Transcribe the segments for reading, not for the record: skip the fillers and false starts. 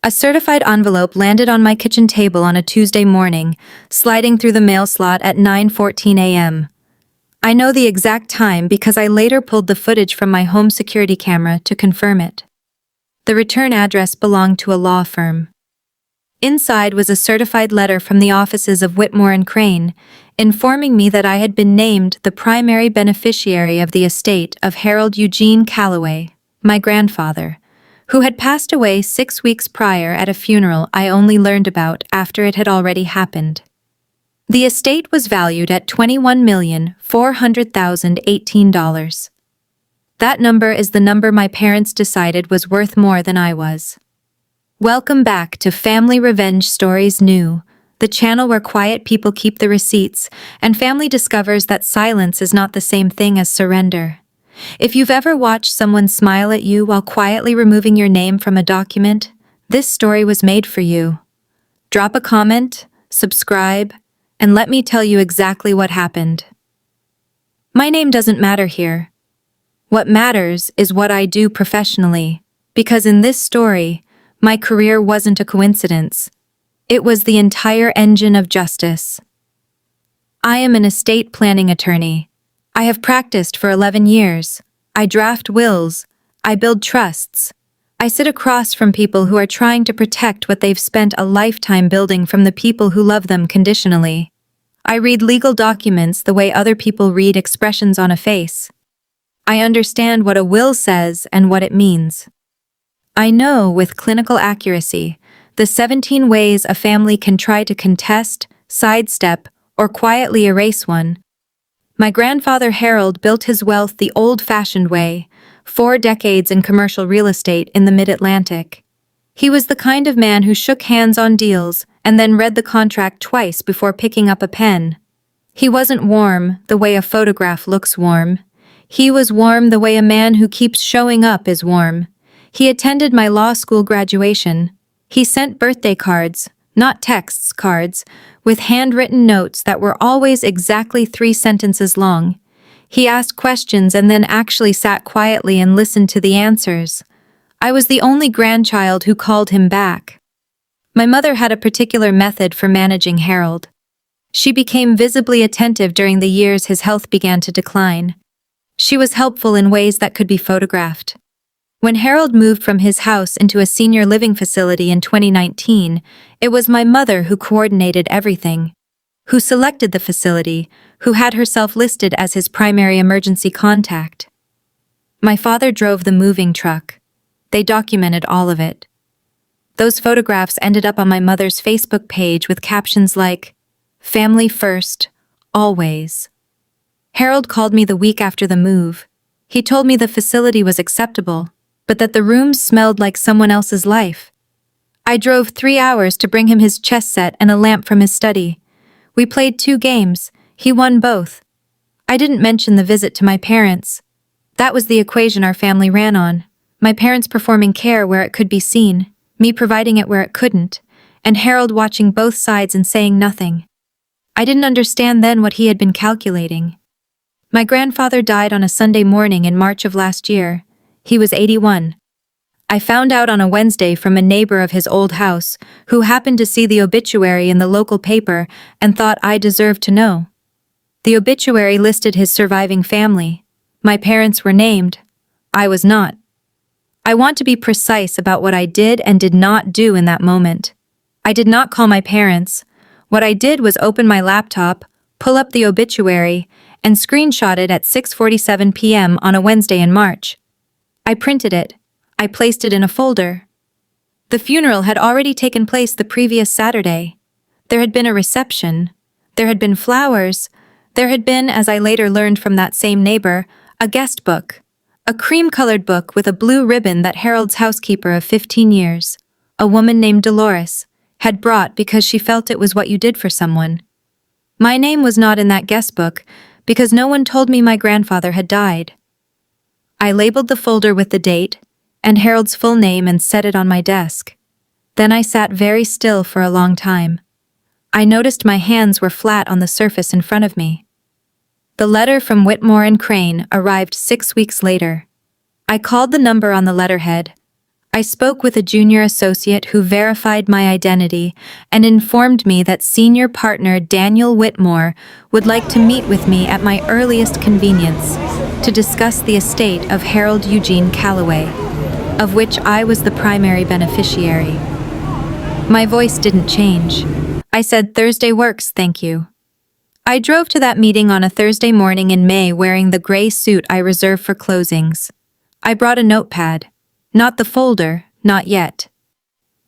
A certified envelope landed on my kitchen table on a Tuesday morning, sliding through the mail slot at 9:14 a.m. I know the exact time because I later pulled the footage from my home security camera to confirm it. The return address belonged to a law firm. Inside was a certified letter from the offices of Whitmore and Crane, informing me that I had been named the primary beneficiary of the estate of Harold Eugene Calloway, my grandfather, who had passed away 6 weeks prior at a funeral I only learned about after it had already happened. The estate was valued at $21,400,018. That number is the number my parents decided was worth more than I was. Welcome back to Family Revenge Stories New, the channel where quiet people keep the receipts and family discovers that silence is not the same thing as surrender. If you've ever watched someone smile at you while quietly removing your name from a document, this story was made for you. Drop a comment, subscribe, and let me tell you exactly what happened. My name doesn't matter here. What matters is what I do professionally, because in this story, my career wasn't a coincidence. It was the entire engine of justice. I am an estate planning attorney. I have practiced for 11 years. I draft wills. I build trusts. I sit across from people who are trying to protect what they've spent a lifetime building from the people who love them conditionally. I read legal documents the way other people read expressions on a face. I understand what a will says and what it means. I know with clinical accuracy the 17 ways a family can try to contest, sidestep, or quietly erase one. My grandfather Harold built his wealth the old-fashioned way, 4 decades in commercial real estate in the mid-Atlantic. He was the kind of man who shook hands on deals and then read the contract twice before picking up a pen. He wasn't warm the way a photograph looks warm. He was warm the way a man who keeps showing up is warm. He attended my law school graduation. He sent birthday cards, not texts cards, with handwritten notes that were always exactly 3 sentences long. He asked questions and then actually sat quietly and listened to the answers. I was the only grandchild who called him back. My mother had a particular method for managing Harold. She became visibly attentive during the years his health began to decline. She was helpful in ways that could be photographed. When Harold moved from his house into a senior living facility in 2019, it was my mother who coordinated everything, who selected the facility, who had herself listed as his primary emergency contact. My father drove the moving truck. They documented all of it. Those photographs ended up on my mother's Facebook page with captions like, "Family first, always." Harold called me the week after the move. He told me the facility was acceptable, but that the rooms smelled like someone else's life. I drove 3 hours to bring him his chess set and a lamp from his study. We played 2 games. He won both. I didn't mention the visit to my parents. That was the equation our family ran on. My parents performing care where it could be seen, me providing it where it couldn't, and Harold watching both sides and saying nothing. I didn't understand then what he had been calculating. My grandfather died on a Sunday morning in March of last year. He was 81. I found out on a Wednesday from a neighbor of his old house who happened to see the obituary in the local paper and thought I deserved to know. The obituary listed his surviving family. My parents were named. I was not. I want to be precise about what I did and did not do in that moment. I did not call my parents. What I did was open my laptop, pull up the obituary, and screenshot it at 6:47 p.m. on a Wednesday in March. I printed it. I placed it in a folder. The funeral had already taken place the previous Saturday. There had been a reception. There had been flowers. There had been, as I later learned from that same neighbor, a guest book. A cream-colored book with a blue ribbon that Harold's housekeeper of 15 years, a woman named Dolores, had brought because she felt it was what you did for someone. My name was not in that guest book because no one told me my grandfather had died. I labeled the folder with the date and Harold's full name and set it on my desk. Then I sat very still for a long time. I noticed my hands were flat on the surface in front of me. The letter from Whitmore and Crane arrived 6 weeks later. I called the number on the letterhead. I spoke with a junior associate who verified my identity and informed me that senior partner Daniel Whitmore would like to meet with me at my earliest convenience to discuss the estate of Harold Eugene Calloway, of which I was the primary beneficiary. My voice didn't change. I said, "Thursday works, thank you." I drove to that meeting on a Thursday morning in May wearing the gray suit I reserve for closings. I brought a notepad. Not the folder, not yet.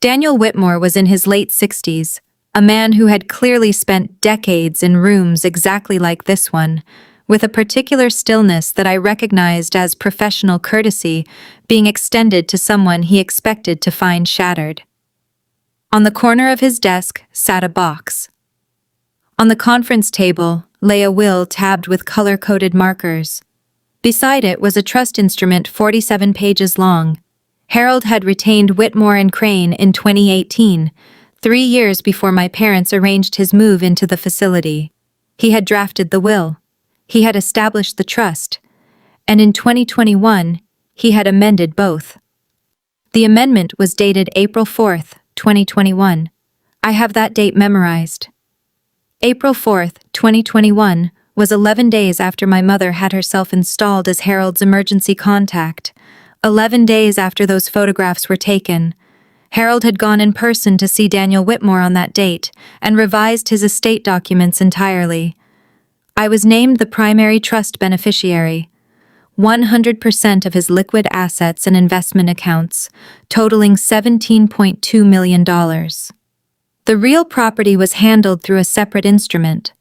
Daniel Whitmore was in his late 60s, a man who had clearly spent decades in rooms exactly like this one, with a particular stillness that I recognized as professional courtesy being extended to someone he expected to find shattered. On the corner of his desk sat a box. On the conference table lay a will tabbed with color-coded markers. Beside it was a trust instrument 47 pages long. Harold had retained Whitmore and Crane in 2018, 3 years before my parents arranged his move into the facility. He had drafted the will. He had established the trust. And in 2021, he had amended both. The amendment was dated April 4th, 2021. I have that date memorized. April 4th, 2021 was 11 days after my mother had herself installed as Harold's emergency contact. 11 days after those photographs were taken. Harold had gone in person to see Daniel Whitmore on that date and revised his estate documents entirely. I was named the primary trust beneficiary. 100% of his liquid assets and investment accounts, totaling $17.2 million. The real property was handled through a separate instrument.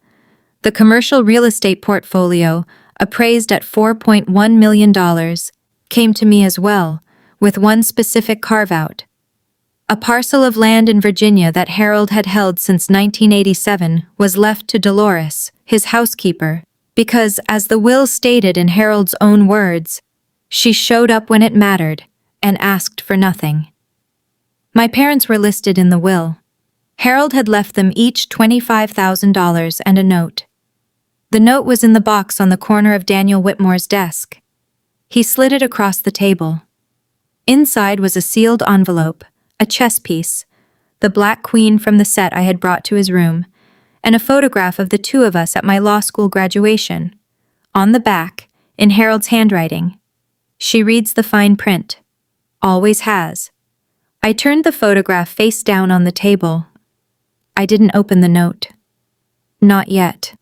The commercial real estate portfolio, appraised at $4.1 million, came to me as well, with one specific carve-out. A parcel of land in Virginia that Harold had held since 1987 was left to Dolores, his housekeeper, because, as the will stated in Harold's own words, she showed up when it mattered and asked for nothing. My parents were listed in the will. Harold had left them each $25,000 and a note. The note was in the box on the corner of Daniel Whitmore's desk. He slid it across the table. Inside was a sealed envelope, a chess piece, the Black Queen from the set I had brought to his room, and a photograph of the two of us at my law school graduation. On the back, in Harold's handwriting, "She reads the fine print. Always has." I turned the photograph face down on the table. I didn't open the note. Not yet.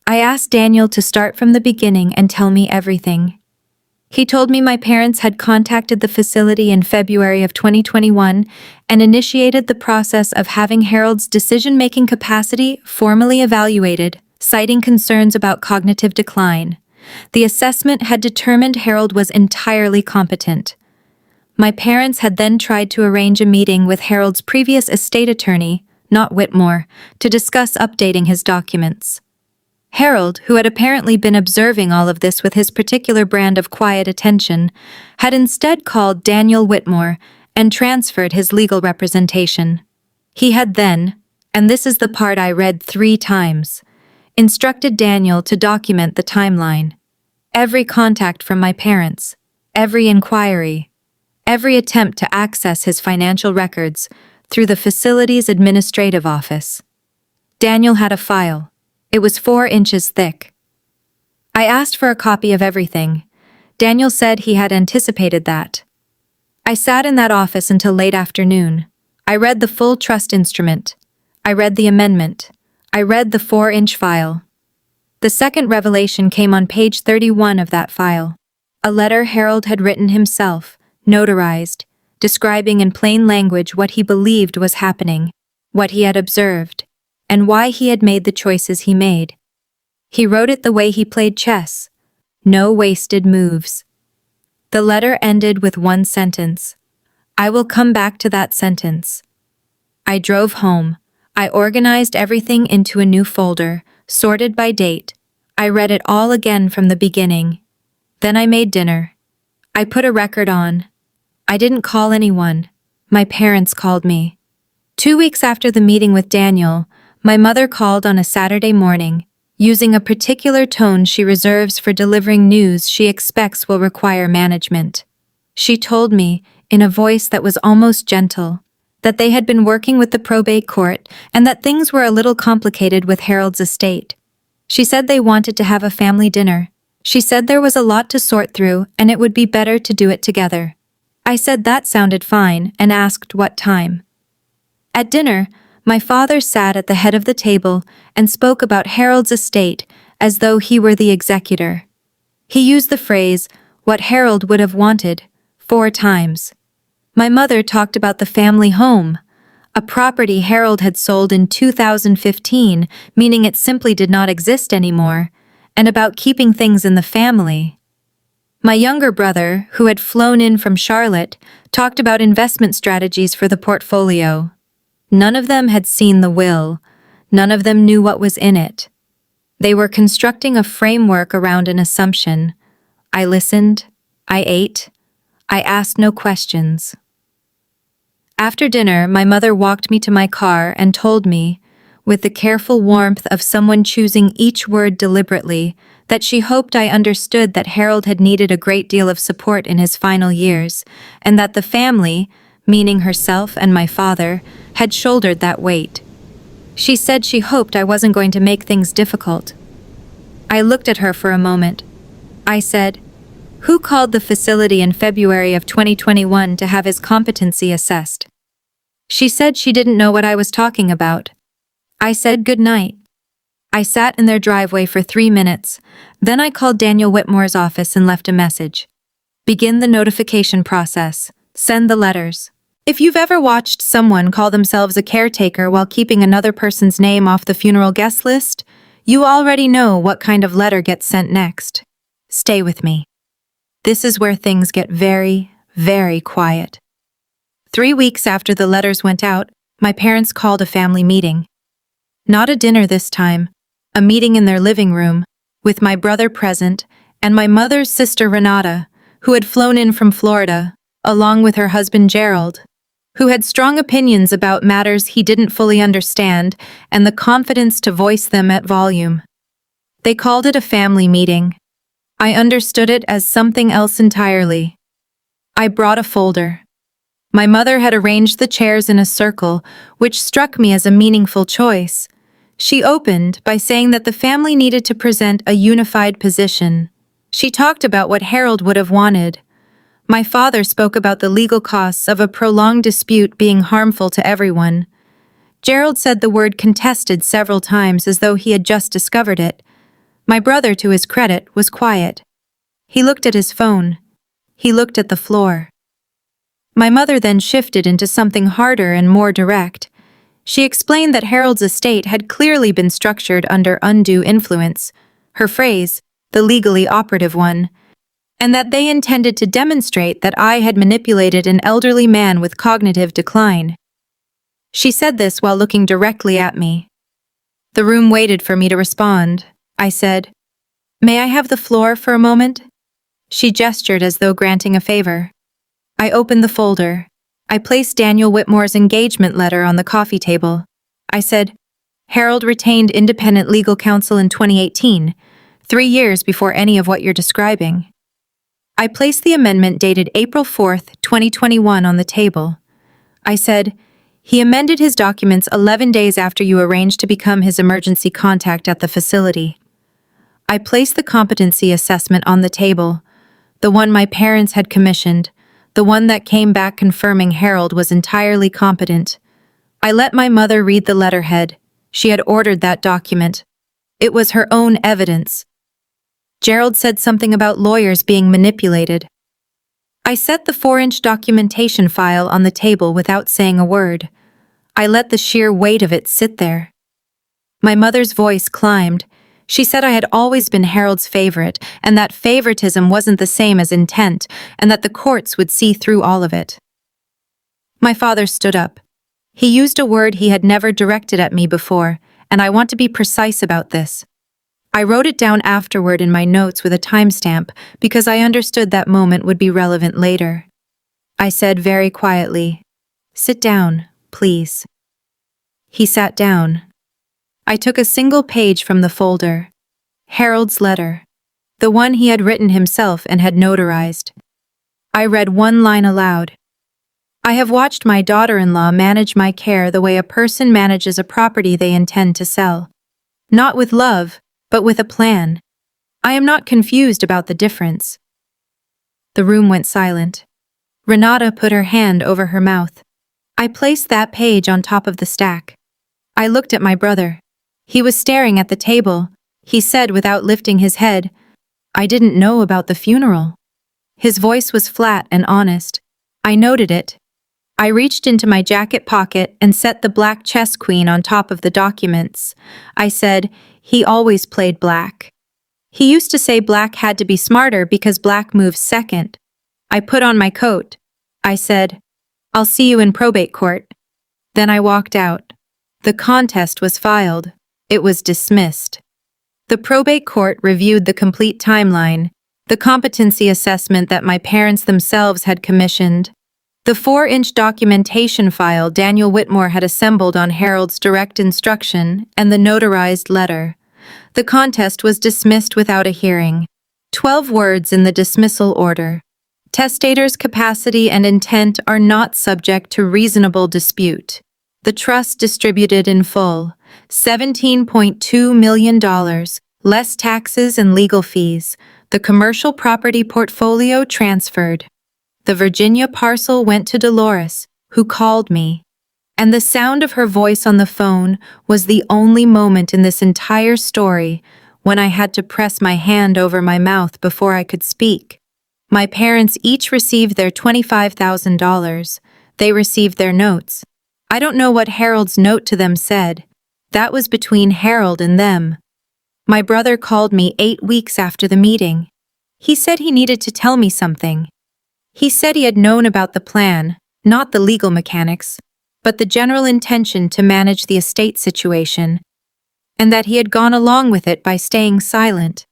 I asked Daniel to start from the beginning and tell me everything. He told me my parents had contacted the facility in February of 2021 and initiated the process of having Harold's decision-making capacity formally evaluated, citing concerns about cognitive decline. The assessment had determined Harold was entirely competent. My parents had then tried to arrange a meeting with Harold's previous estate attorney, not Whitmore, to discuss updating his documents. Harold, who had apparently been observing all of this with his particular brand of quiet attention, had instead called Daniel Whitmore and transferred his legal representation. He had then, and this is the part I read 3 times, instructed Daniel to document the timeline. Every contact from my parents, every inquiry, every attempt to access his financial records through the facility's administrative office. Daniel had a file. It was 4 inches thick. I asked for a copy of everything. Daniel said he had anticipated that. I sat in that office until late afternoon. I read the full trust instrument. I read the amendment. I read the 4-inch file. The second revelation came on page 31 of that file. A letter Harold had written himself, notarized, describing in plain language what he believed was happening, what he had observed, and why he had made the choices he made. He wrote it the way he played chess. No wasted moves. The letter ended with one sentence. I will come back to that sentence. I drove home. I organized everything into a new folder, sorted by date. I read it all again from the beginning. Then I made dinner. I put a record on. I didn't call anyone. My parents called me. 2 weeks after the meeting with Daniel, my mother called on a Saturday morning, using a particular tone she reserves for delivering news she expects will require management. She told me, in a voice that was almost gentle, that they had been working with the probate court and that things were a little complicated with Harold's estate. She said they wanted to have a family dinner. She said there was a lot to sort through and it would be better to do it together. I said that sounded fine and asked what time. At dinner, my father sat at the head of the table and spoke about Harold's estate as though he were the executor. He used the phrase, "what Harold would have wanted," 4 times. My mother talked about the family home, a property Harold had sold in 2015, meaning it simply did not exist anymore, and about keeping things in the family. My younger brother, who had flown in from Charlotte, talked about investment strategies for the portfolio. None of them had seen the will. None of them knew what was in it. They were constructing a framework around an assumption. I listened. I ate. I asked no questions. After dinner, my mother walked me to my car and told me, with the careful warmth of someone choosing each word deliberately, that she hoped I understood that Harold had needed a great deal of support in his final years, and that the family, meaning herself and my father, had shouldered that weight. She said she hoped I wasn't going to make things difficult. I looked at her for a moment. I said, "Who called the facility in February of 2021 to have his competency assessed?" She said she didn't know what I was talking about. I said good night. I sat in their driveway for 3 minutes. Then I called Daniel Whitmore's office and left a message. Begin the notification process. Send the letters. If you've ever watched someone call themselves a caretaker while keeping another person's name off the funeral guest list, you already know what kind of letter gets sent next. Stay with me. This is where things get very, very quiet. 3 weeks after the letters went out, my parents called a family meeting. Not a dinner this time, a meeting in their living room, with my brother present and my mother's sister Renata, who had flown in from Florida, along with her husband Gerald, who had strong opinions about matters he didn't fully understand and the confidence to voice them at volume. They called it a family meeting. I understood it as something else entirely. I brought a folder. My mother had arranged the chairs in a circle, which struck me as a meaningful choice. She opened by saying that the family needed to present a unified position. She talked about what Harold would have wanted. My father spoke about the legal costs of a prolonged dispute being harmful to everyone. Gerald said the word contested several times as though he had just discovered it. My brother, to his credit, was quiet. He looked at his phone. He looked at the floor. My mother then shifted into something harder and more direct. She explained that Harold's estate had clearly been structured under undue influence, her phrase, the legally operative one, and that they intended to demonstrate that I had manipulated an elderly man with cognitive decline. She said this while looking directly at me. The room waited for me to respond. I said, "May I have the floor for a moment?" She gestured as though granting a favor. I opened the folder. I placed Daniel Whitmore's engagement letter on the coffee table. I said, "Harold retained independent legal counsel in 2018, 3 years before any of what you're describing." I placed the amendment dated April 4th, 2021 on the table. I said, "He amended his documents 11 days after you arranged to become his emergency contact at the facility." I placed the competency assessment on the table, the one my parents had commissioned, the one that came back confirming Harold was entirely competent. I let my mother read the letterhead. She had ordered that document. It was her own evidence. Gerald said something about lawyers being manipulated. I set the 4-inch documentation file on the table without saying a word. I let the sheer weight of it sit there. My mother's voice climbed. She said I had always been Harold's favorite, and that favoritism wasn't the same as intent, and that the courts would see through all of it. My father stood up. He used a word he had never directed at me before, and I want to be precise about this. I wrote it down afterward in my notes with a timestamp because I understood that moment would be relevant later. I said very quietly, "Sit down, please." He sat down. I took a single page from the folder. Harold's letter. The one he had written himself and had notarized. I read one line aloud. I have watched my daughter-in-law manage my care the way a person manages a property they intend to sell. Not with love, but with a plan. I am not confused about the difference. The room went silent. Renata put her hand over her mouth. I placed that page on top of the stack. I looked at my brother. He was staring at the table. He said without lifting his head, "I didn't know about the funeral." His voice was flat and honest. I noted it. I reached into my jacket pocket and set the black chess queen on top of the documents. I said, "He always played black." He used to say black had to be smarter because black moves second. I put on my coat. I said, "I'll see you in probate court." Then I walked out. The contest was filed. It was dismissed. The probate court reviewed the complete timeline, the competency assessment that my parents themselves had commissioned, the 4-inch documentation file Daniel Whitmore had assembled on Harold's direct instruction, and the notarized letter. The contest was dismissed without a hearing. 12 words in the dismissal order. Testator's capacity and intent are not subject to reasonable dispute. The trust distributed in full, $17.2 million, less taxes and legal fees. The commercial property portfolio transferred. The Virginia parcel went to Dolores, who called me. And the sound of her voice on the phone was the only moment in this entire story when I had to press my hand over my mouth before I could speak. My parents each received their $25,000. They received their notes. I don't know what Harold's note to them said. That was between Harold and them. My brother called me 8 weeks after the meeting. He said he needed to tell me something. He said he had known about the plan, not the legal mechanics, but the general intention to manage the estate situation, and that he had gone along with it by staying silent.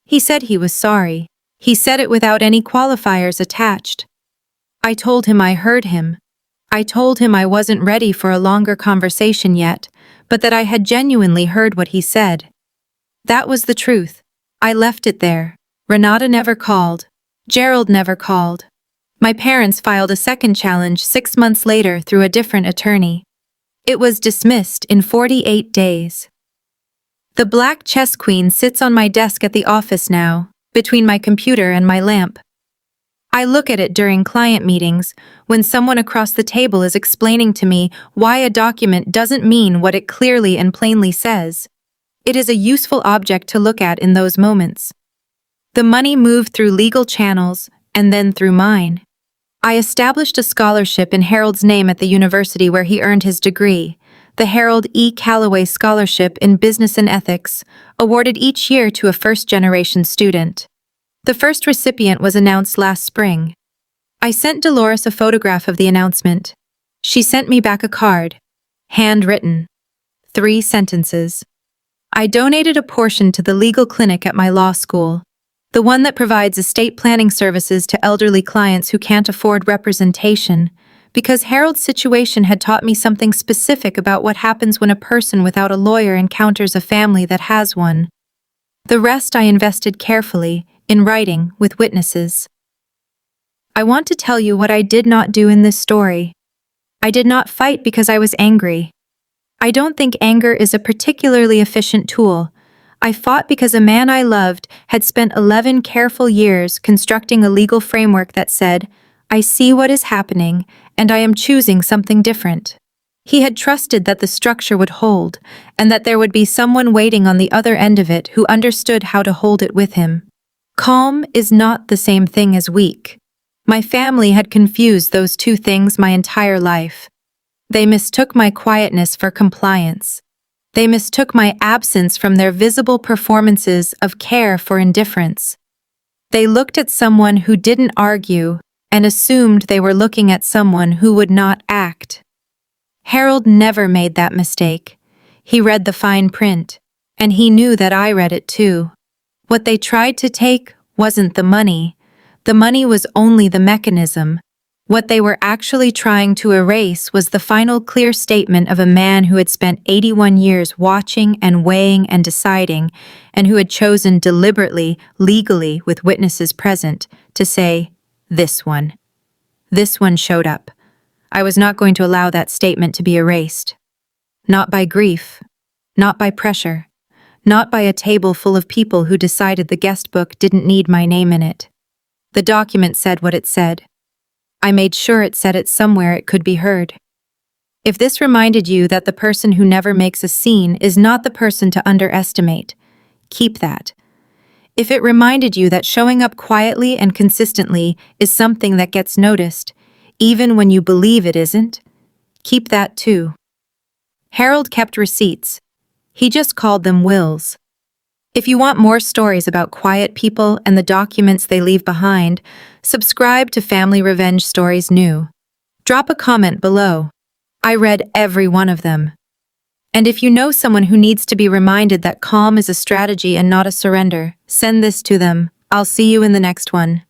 He said he was sorry. He said it without any qualifiers attached. I told him I heard him. I told him I wasn't ready for a longer conversation yet, but that I had genuinely heard what he said. That was the truth. I left it there. Renata never called. Gerald never called. My parents filed a second challenge 6 months later through a different attorney. It was dismissed in 48 days. The black chess queen sits on my desk at the office now, between my computer and my lamp. I look at it during client meetings, when someone across the table is explaining to me why a document doesn't mean what it clearly and plainly says. It is a useful object to look at in those moments. The money moved through legal channels, and then through mine. I established a scholarship in Harold's name at the university where he earned his degree, the Harold E. Calloway Scholarship in Business and Ethics, awarded each year to a first-generation student. The first recipient was announced last spring. I sent Dolores a photograph of the announcement. She sent me back a card, handwritten. 3 sentences. I donated a portion to the legal clinic at my law school, the one that provides estate planning services to elderly clients who can't afford representation, because Harold's situation had taught me something specific about what happens when a person without a lawyer encounters a family that has one. The rest I invested carefully, in writing, with witnesses. I want to tell you what I did not do in this story. I did not fight because I was angry. I don't think anger is a particularly efficient tool. I fought because a man I loved had spent 11 careful years constructing a legal framework that said, "I see what is happening, and I am choosing something different." He had trusted that the structure would hold, and that there would be someone waiting on the other end of it who understood how to hold it with him. Calm is not the same thing as weak. My family had confused those two things my entire life. They mistook my quietness for compliance. They mistook my absence from their visible performances of care for indifference. They looked at someone who didn't argue and assumed they were looking at someone who would not act. Harold never made that mistake. He read the fine print, and he knew that I read it too. What they tried to take wasn't the money. The money was only the mechanism. What they were actually trying to erase was the final clear statement of a man who had spent 81 years watching and weighing and deciding, and who had chosen deliberately, legally, with witnesses present, to say, "This one." This one showed up. I was not going to allow that statement to be erased. Not by grief, not by pressure, not by a table full of people who decided the guest book didn't need my name in it. The document said what it said. I made sure it said it somewhere it could be heard. If this reminded you that the person who never makes a scene is not the person to underestimate, keep that. If it reminded you that showing up quietly and consistently is something that gets noticed, even when you believe it isn't, keep that too. Harold kept receipts. He just called them wills. If you want more stories about quiet people and the documents they leave behind, subscribe to Family Revenge Stories New. Drop a comment below. I read every one of them. And if you know someone who needs to be reminded that calm is a strategy and not a surrender, send this to them. I'll see you in the next one.